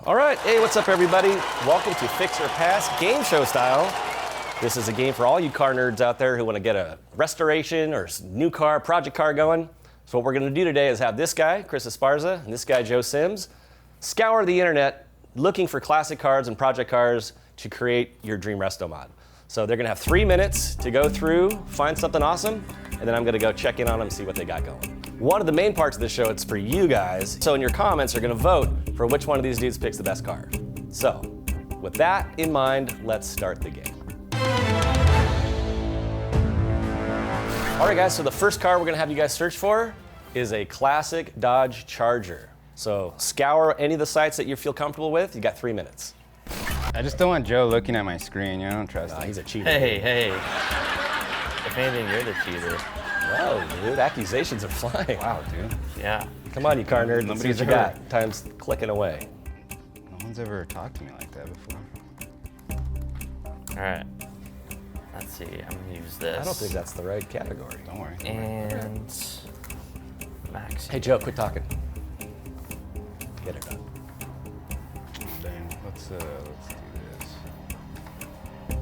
All right, hey, what's up, everybody? Welcome to Fix or Pass game show style. This is a game for all you car nerds out there who want to get a restoration or new car, project car going. So what we're going to do today is have this guy, Chris Esparza, and this guy, Joe Sims, scour the internet looking for classic cars and project cars to create your dream resto mod. So they're going to have 3 minutes to go through, find something awesome, and then I'm going to go check in on them, see what they got going. One of the main parts of the show, it's for you guys. So in your comments, you're going to vote for which one of these dudes picks the best car. So with that in mind, let's start the game. All right, guys, so the first car we're going to have you guys search for is a classic Dodge Charger. So scour any of the sites that you feel comfortable with. You got 3 minutes. I just don't want Joe looking at my screen. I don't trust him. He's a cheater. Hey. If anything, you're the cheater. Whoa, dude, accusations are flying. Wow, dude. Yeah. Come on, you car nerd. Let's see what you Nobody's got. Time's clicking away. No one's ever talked to me like that before. All right. Let's see. I'm gonna use this. I don't think that's the right category. Don't worry. And Max. Hey, Joe, quit talking. Get it done. Oh, dang. Let's do this.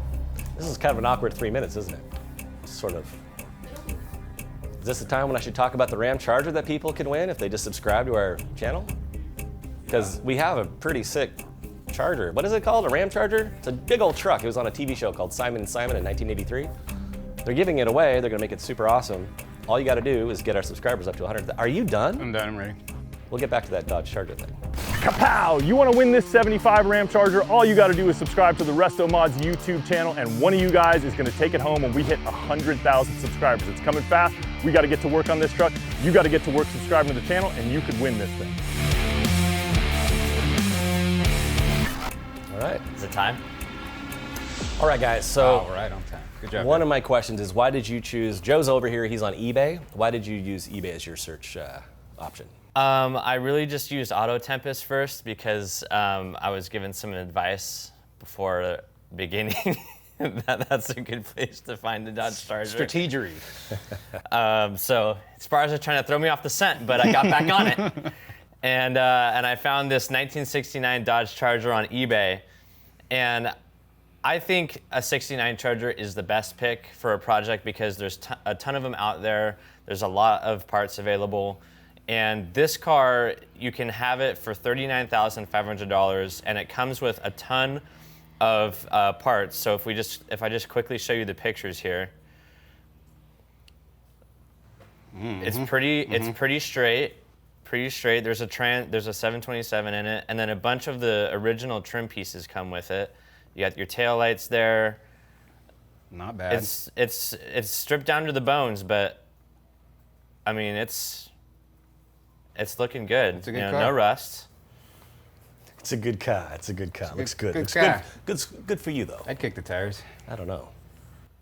This is kind of an awkward 3 minutes, isn't it? Sort of. Is this the time when I should talk about the Ram Charger that people can win if they just subscribe to our channel? Because we have a pretty sick Charger. What is it called? A Ram Charger? It's a big old truck. It was on a TV show called Simon and Simon in 1983. They're giving it away. They're going to make it super awesome. All you got to do is get our subscribers up to 100. Are you done? I'm done. I'm ready. We'll get back to that Dodge Charger thing. Kapow! You want to win this 75 Ram Charger? All you got to do is subscribe to the Restomods YouTube channel, and one of you guys is going to take it home when we hit 100,000 subscribers. It's coming fast. We got to get to work on this truck. You got to get to work subscribing to the channel, and you could win this thing. All right. Is it time? All right, guys. So Oh, right on time. Good job. one of my questions is, why did you choose? Joe's over here. He's on eBay. Why did you use eBay as your search option? I really just used Auto Tempest first because I was given some advice before beginning. That's a good place to find the Dodge Charger. Strategery. So Esparza trying to throw me off the scent, but I got back on it. And I found this 1969 Dodge Charger on eBay. And I think a 69 Charger is the best pick for a project because there's a ton of them out there. There's a lot of parts available. And this car, you can have it for $39,500, and it comes with a ton of parts. So if I just quickly show you the pictures here, it's pretty straight. There's a 727 in it, and then a bunch of the original trim pieces come with it. You got your taillights there. Not bad. It's stripped down to the bones, but I mean it's looking good. It's a good car. No rust. It's a good car. It's a good car. Looks good. good Looks car. Good for you, though. I'd kick the tires. I don't know.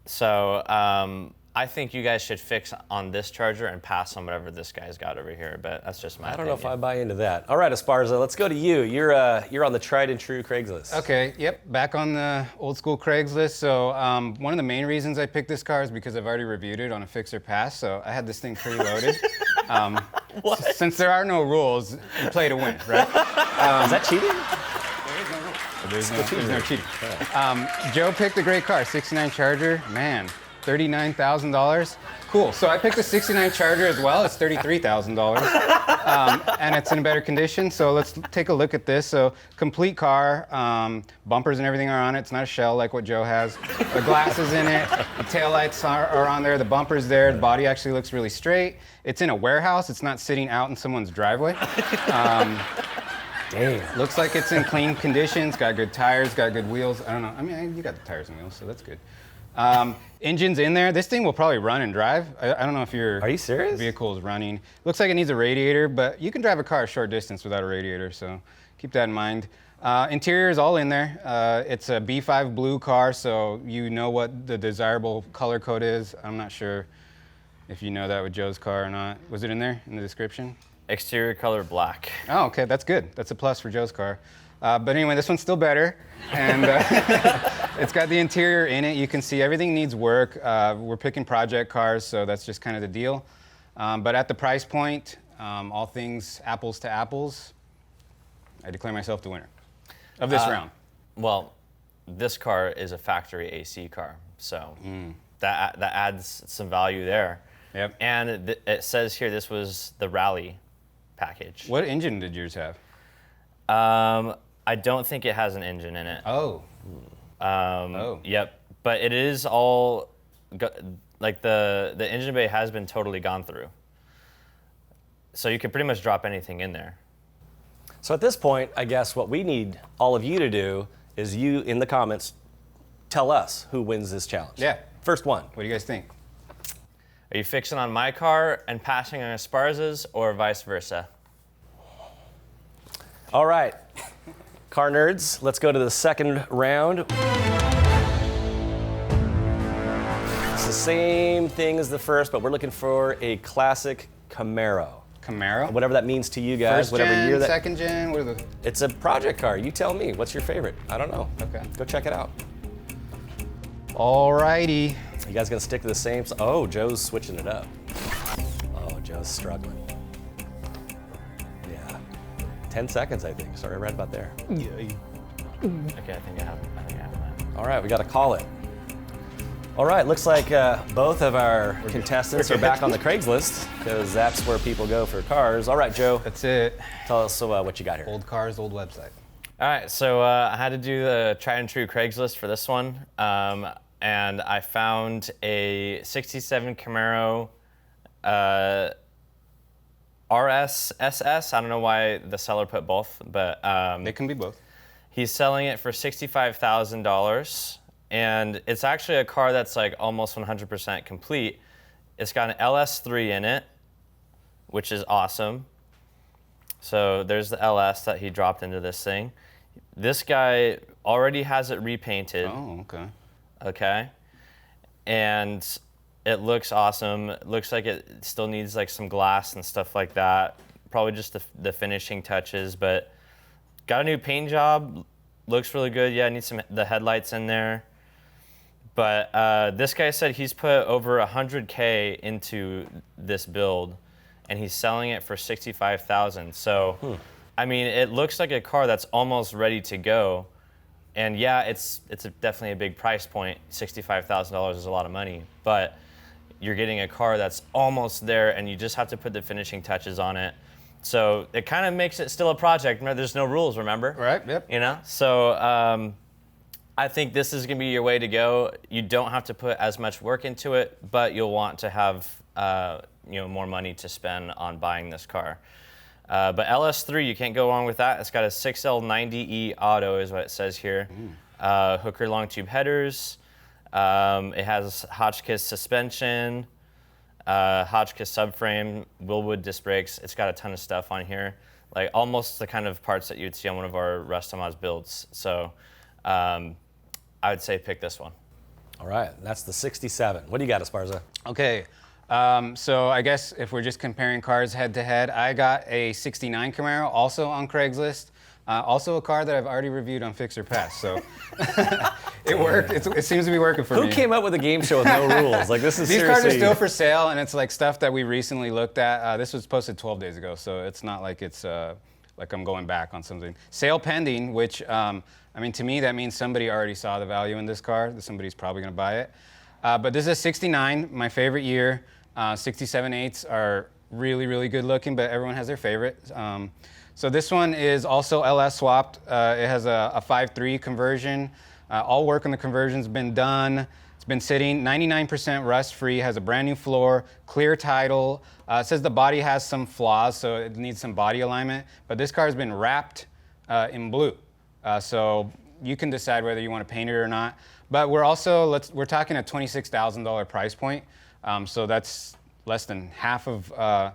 So I think you guys should fix on this Charger and pass on whatever this guy's got over here. But that's just my I don't know opinion. if I buy into that. All right, Esparza, let's go to you. You're on the tried and true Craigslist. Okay, yep, back on the old school Craigslist. So one of the main reasons I picked this car is because I've already reviewed it on a fix or pass, so I had this thing preloaded. What? Since there are no rules, you play to win, right? Is that cheating? There's no cheating. Joe picked a great car, 69 Charger, man, $39,000. Cool, so I picked the 69 Charger as well, it's $33,000. And it's in better condition, so let's take a look at this. So complete car, bumpers and everything are on it. It's not a shell like what Joe has. The glass is in it, the taillights are on there, the bumper's there, the body actually looks really straight. It's in a warehouse, it's not sitting out in someone's driveway. Damn. Looks like it's in clean conditions, got good tires, got good wheels. I don't know, I mean, you got the tires and wheels, so that's good. Engine's in there. This thing will probably run and drive. I don't know if your Are you serious? vehicle is running. Looks like it needs a radiator, but you can drive a car a short distance without a radiator, so keep that in mind. Interior is all in there. It's a B5 blue car, so you know what the desirable color code is. I'm not sure if you know that with Joe's car or not. Was it in there in the description? Exterior color black. Oh, okay, that's good. That's a plus for Joe's car. But anyway, this one's still better. And it's got the interior in it. You can see everything needs work. We're picking project cars, so that's just kind of the deal. But at the price point, all things apples to apples, I declare myself the winner. of this round? Well, this car is a factory AC car, so that adds some value there. Yep. And it says here this was the rally package. What engine did yours have? I don't think it has an engine in it. Oh. Yep. But it is all like the engine bay has been totally gone through. So you can pretty much drop anything in there. So at this point, I guess what we need all of you to do is you in the comments tell us who wins this challenge. Yeah. First one. What do you guys think? Are you fixing on my car and passing on Esparza's, or vice versa? All right. Car nerds, let's go to the second round. It's the same thing as the first, but we're looking for a classic Camaro. Camaro? Whatever that means to you guys, First whatever gen, year that. second gen, what are the... It's a project car. You tell me. What's your favorite? I don't know. Okay. Go check it out. Alrighty. You guys gonna stick to the same? Oh, Joe's switching it up. Oh, Joe's struggling. Yeah. 10 seconds, I think. Sorry, right about there. Okay, I think I have that. All right, we got to call it. All right, looks like both of our contestants are back on the Craigslist because that's where people go for cars. All right, Joe, That's it. tell us what you got here. Old cars, old website. All right, so I had to do the tried and true Craigslist for this one. And I found a 67 Camaro RS SS. I don't know why the seller put both, but They can be both. he's selling it for $65,000. And it's actually a car that's like almost 100% complete. It's got an LS3 in it, which is awesome. So there's the LS that he dropped into this thing. This guy already has it repainted. Oh, okay. Okay. And it looks awesome. It looks like it still needs like some glass and stuff like that. Probably just the finishing touches, but got a new paint job. Looks really good. Yeah, needs the headlights in there. But this guy said he's put over $100K into this build, and he's selling it for $65,000. So, I mean, it looks like a car that's almost ready to go. And yeah, it's definitely a big price point. $65,000 is a lot of money, but you're getting a car that's almost there, and you just have to put the finishing touches on it. So it kind of makes it still a project. There's no rules, remember? Right, yep. You know? So I think this is going to be your way to go. You don't have to put as much work into it, but you'll want to have more money to spend on buying this car. But LS3, you can't go wrong with that. It's got a 6L90E auto is what it says here. Hooker long tube headers. It has Hotchkiss suspension, Hotchkiss subframe, Willwood disc brakes. It's got a ton of stuff on here, like almost the kind of parts that you'd see on one of our Restomods builds. So I would say pick this one. All right, that's the 67. What do you got, Esparza? Okay. So I guess if we're just comparing cars head to head, I got a 69 Camaro, also on Craigslist. Also a car that I've already reviewed on Fix or Pass, so it worked. It seems to be working for me. Who came up with a game show with no rules? Like this is These seriously... cars are still for sale, and it's like stuff that we recently looked at. This was posted 12 days ago, so it's not like it's like I'm going back on something. Sale pending, which I mean, to me that means somebody already saw the value in this car. Somebody's probably going to buy it. But this is a 69, my favorite year. 67 8s are really, really good looking, but everyone has their favorite. So this one is also LS swapped. It has a 5.3 conversion. All work on the conversion's been done. It's been sitting 99% rust free, has a brand new floor, clear title. It says the body has some flaws, so it needs some body alignment, but this car has been wrapped in blue. So you can decide whether you want to paint it or not. But we're also, we're talking a $26,000 price point. So that's less than half of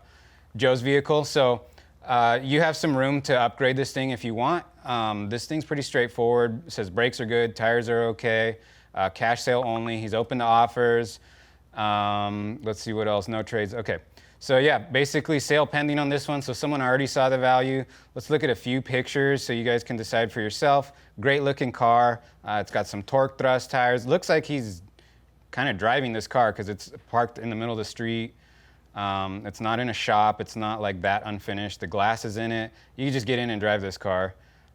Joe's vehicle. So you have some room to upgrade this thing if you want. This thing's pretty straightforward. It says brakes are good, tires are okay, cash sale only. He's open to offers. Let's see what else, no trades. Okay, so yeah, basically sale pending on this one. So someone already saw the value. Let's look at a few pictures so you guys can decide for yourself. Great looking car. It's got some torque thrust tires. Looks like he's kind of driving this car because it's parked in the middle of the street. It's not in a shop. It's not like that unfinished. The glass is in it. You can just get in and drive this car.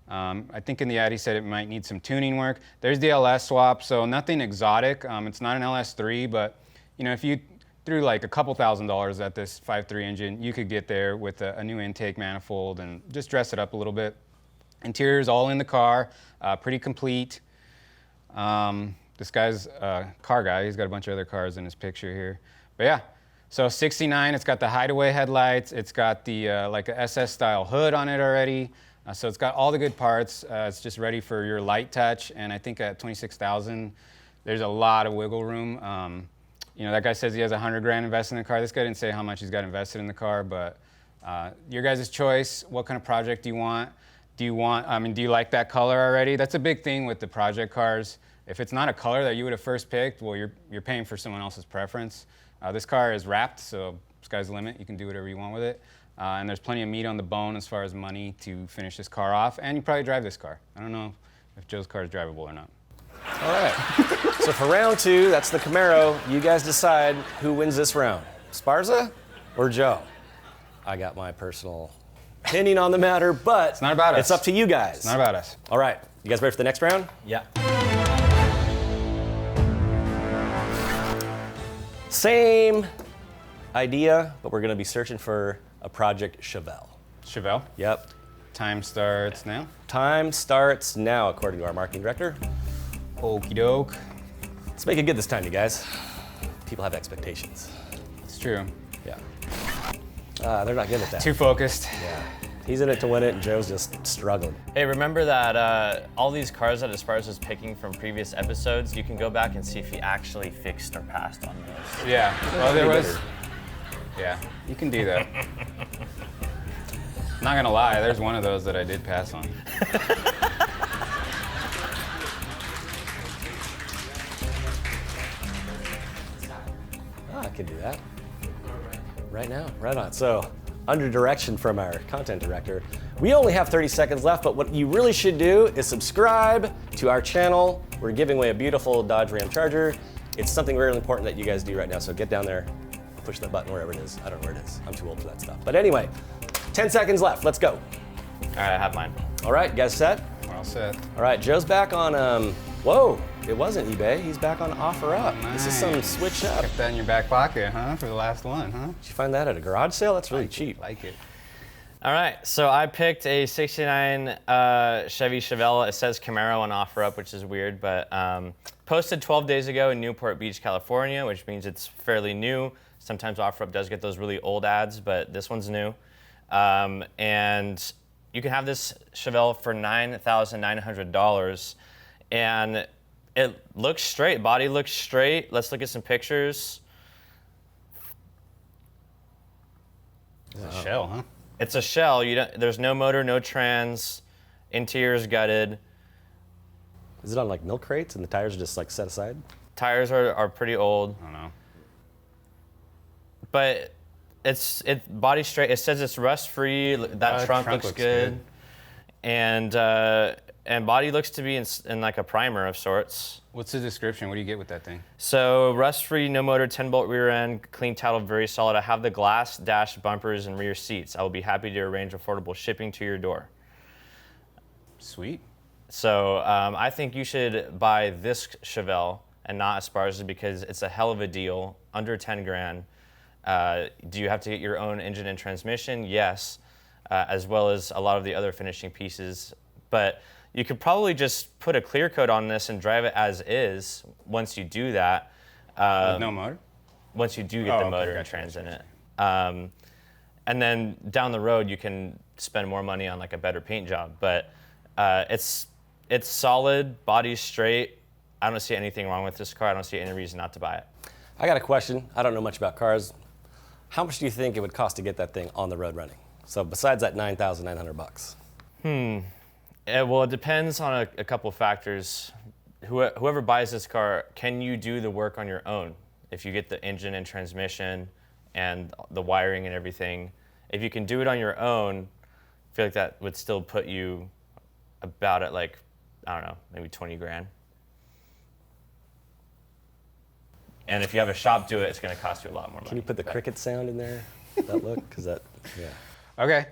I think in the ad he said it might need some tuning work. There's the LS swap, so nothing exotic. It's not an LS3, but you know, if you threw like a couple $1,000s at this 5.3 engine, you could get there with a new intake manifold and just dress it up a little bit. Interior's all in the car, pretty complete. This guy's a car guy. He's got a bunch of other cars in his picture here. But yeah, so 69, it's got the hideaway headlights. It's got the like a SS style hood on it already. So it's got all the good parts. It's just ready for your light touch. And I think at 26,000, there's a lot of wiggle room. You know, that guy says he has 100 grand invested in the car. This guy didn't say how much he's got invested in the car, but your guys' choice. What kind of project do you want? Do you like that color already? That's a big thing with the project cars. If it's not a color that you would have first picked, well, you're paying for someone else's preference. This car is wrapped, so sky's the limit. You can do whatever you want with it. And there's plenty of meat on the bone as far as money to finish this car off. And you probably drive this car. I don't know if Joe's car is drivable or not. All right. So for round 2, that's the Camaro. You guys decide who wins this round, Esparza or Joe. I got my personal opinion on the matter, but it's not about us. It's up to you guys. It's not about us. All right. You guys ready for the next round? Yeah. Same idea, but we're going to be searching for a Project Chevelle. Chevelle? Yep. Time starts now. Time starts now, according to our marketing director. Okie doke. Let's make it good this time, you guys. People have expectations. It's true. Yeah. They're not good at that. Too focused. Yeah. He's in it to win it, and Joe's just struggling. Hey, remember that all these cars that Esparza was picking from previous episodes, you can go back and see if he actually fixed or passed on those. Yeah. Well, there was. Yeah, you can do that. Not gonna lie, there's one of those that I did pass on. I can do that. Right now, right on. So, under direction from our content director, we only have 30 seconds left, but what you really should do is subscribe to our channel. We're giving away a beautiful Dodge Ram Charger. It's something really important that you guys do right now, so get down there, push that button wherever it is. I don't know where it is. I'm too old for that stuff. But anyway, 10 seconds left. Let's go. All right, I have mine. All right, you guys set? We're all set. All right, Joe's back on, whoa, it wasn't eBay. He's back on OfferUp. Nice. This is some switch up. Kept that in your back pocket, huh? For the last one, huh? Did you find that at a garage sale? That's really cheap. Like it. All right, so I picked a 69 Chevy Chevelle. It says Camaro on OfferUp, which is weird, but posted 12 days ago in Newport Beach, California, which means it's fairly new. Sometimes OfferUp does get those really old ads, but this one's new. And you can have this Chevelle for $9,900. And it looks straight, body looks straight. Let's look at some pictures. It's a shell, huh? It's a shell. There's no motor, no trans. Interior's gutted. Is it on like milk crates and the tires are just like set aside? Tires are pretty old. I don't know. But it's body straight. It says it's rust free. That trunk looks good. And body looks to be in like a primer of sorts. What's the description? What do you get with that thing? So rust free, no motor, 10-bolt rear end, clean title, very solid. I have the glass dash bumpers and rear seats. I will be happy to arrange affordable shipping to your door. Sweet. So I think you should buy this Chevelle and not Esparza because it's a hell of a deal, under 10 grand. Do you have to get your own engine and transmission? Yes, as well as a lot of the other finishing pieces. But you could probably just put a clear coat on this and drive it as is once you do that. With no motor? Once you do get the motor and trans in it. And then down the road, you can spend more money on like a better paint job. But it's solid, body's straight. I don't see anything wrong with this car. I don't see any reason not to buy it. I got a question. I don't know much about cars. How much do you think it would cost to get that thing on the road running? So besides that $9,900. Well, it depends on a couple of factors. Whoever buys this car, can you do the work on your own? If you get the engine and transmission and the wiring and everything, if you can do it on your own, I feel like that would still put you about at like, I don't know, maybe 20 grand. And if you have a shop do it, it's going to cost you a lot more money. Can you put the cricket sound in there? That look? Because that, yeah. Okay.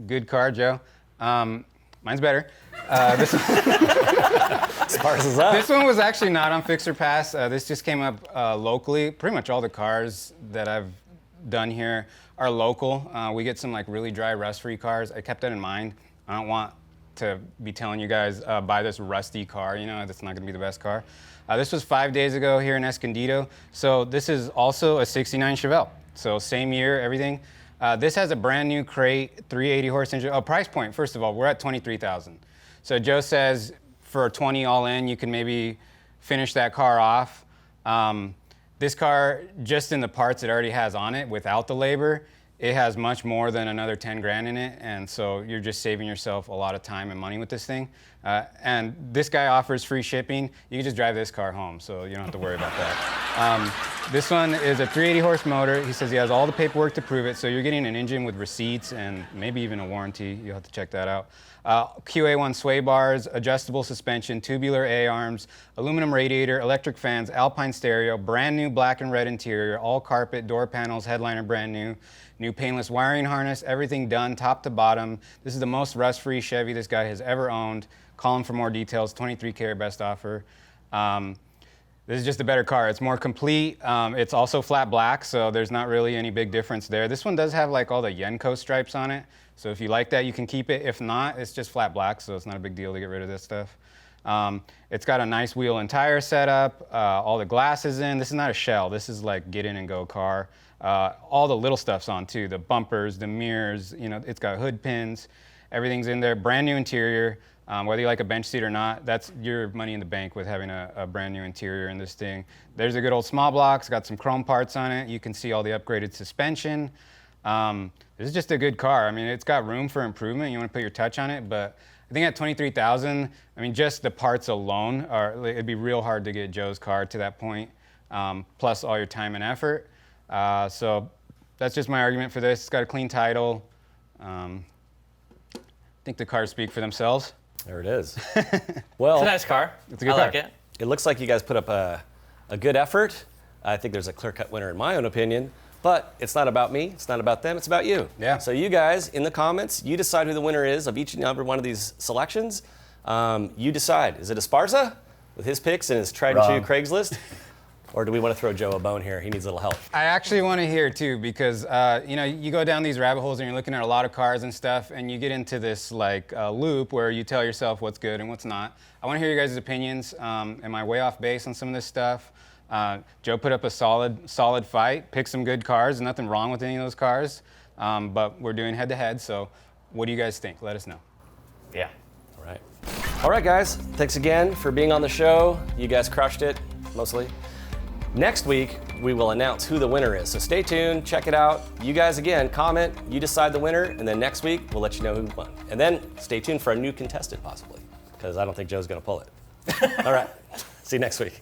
Good car, Joe. Mine's better. Esparza's up. This one was actually not on Fixer Pass. This just came up locally. Pretty much all the cars that I've done here are local. We get some like really dry, rust-free cars. I kept that in mind. I don't want to be telling you guys buy this rusty car. You know, that's not going to be the best car. This was 5 days ago here in Escondido. So this is also a '69 Chevelle. So same year, everything. This has a brand new crate, 380 horse engine. Oh, price point, first of all, we're at $23,000. So Joe says for 20 all in, you can maybe finish that car off. This car, just in the parts it already has on it, without the labor, it has much more than another 10 grand in it, and so you're just saving yourself a lot of time and money with this thing. And this guy offers free shipping. You can just drive this car home, so you don't have to worry about that. This one is a 380 horse motor. He says he has all the paperwork to prove it, so you're getting an engine with receipts and maybe even a warranty. You'll have to check that out. QA1 sway bars, adjustable suspension, tubular A-arms, aluminum radiator, electric fans, Alpine stereo, brand new black and red interior, all carpet, door panels, headliner brand new, new painless wiring harness, everything done top to bottom. This is the most rust-free Chevy this guy has ever owned. Call him for more details, 23K best offer. This is just a better car. It's more complete. It's also flat black, so there's not really any big difference there. This one does have like all the Yenko stripes on it. So if you like that, you can keep it. If not, it's just flat black, so it's not a big deal to get rid of this stuff. It's got a nice wheel and tire setup, all the glass is in. This is not a shell. This is like get in and go car. All the little stuff's on too, the bumpers, the mirrors, you know, it's got hood pins, everything's in there, brand new interior. Whether you like a bench seat or not, that's your money in the bank with having a brand new interior in this thing. There's a good old small block, it's got some chrome parts on it. You can see all the upgraded suspension. This is just a good car. I mean, it's got room for improvement. You want to put your touch on it, but I think at $23,000, I mean, just the parts alone it'd be real hard to get Joe's car to that point, plus all your time and effort. So that's just my argument for this. It's got a clean title. I think the cars speak for themselves. There it is. Well, It's a nice car. It's a good I car. like it. it looks like you guys put up a good effort. I think there's a clear-cut winner in my own opinion, but it's not about me, it's not about them, it's about you. Yeah. So you guys, in the comments, you decide who the winner is of each and every one of these selections. You decide. Is it Esparza with his picks and his tried-and-true Craigslist? Or do we want to throw Joe a bone here? He needs a little help. I actually want to hear too, because you know, you go down these rabbit holes and you're looking at a lot of cars and stuff, and you get into this like loop where you tell yourself what's good and what's not. I want to hear your guys' opinions. Am I way off base on some of this stuff? Joe put up a solid fight, picked some good cars. Nothing wrong with any of those cars, but we're doing head-to-head. So, what do you guys think? Let us know. Yeah. All right, guys. Thanks again for being on the show. You guys crushed it, mostly. Next week, we will announce who the winner is. So stay tuned, check it out. You guys, again, comment, you decide the winner, and then next week, we'll let you know who won. And then stay tuned for a new contestant, possibly, because I don't think Joe's going to pull it. All right. See you next week.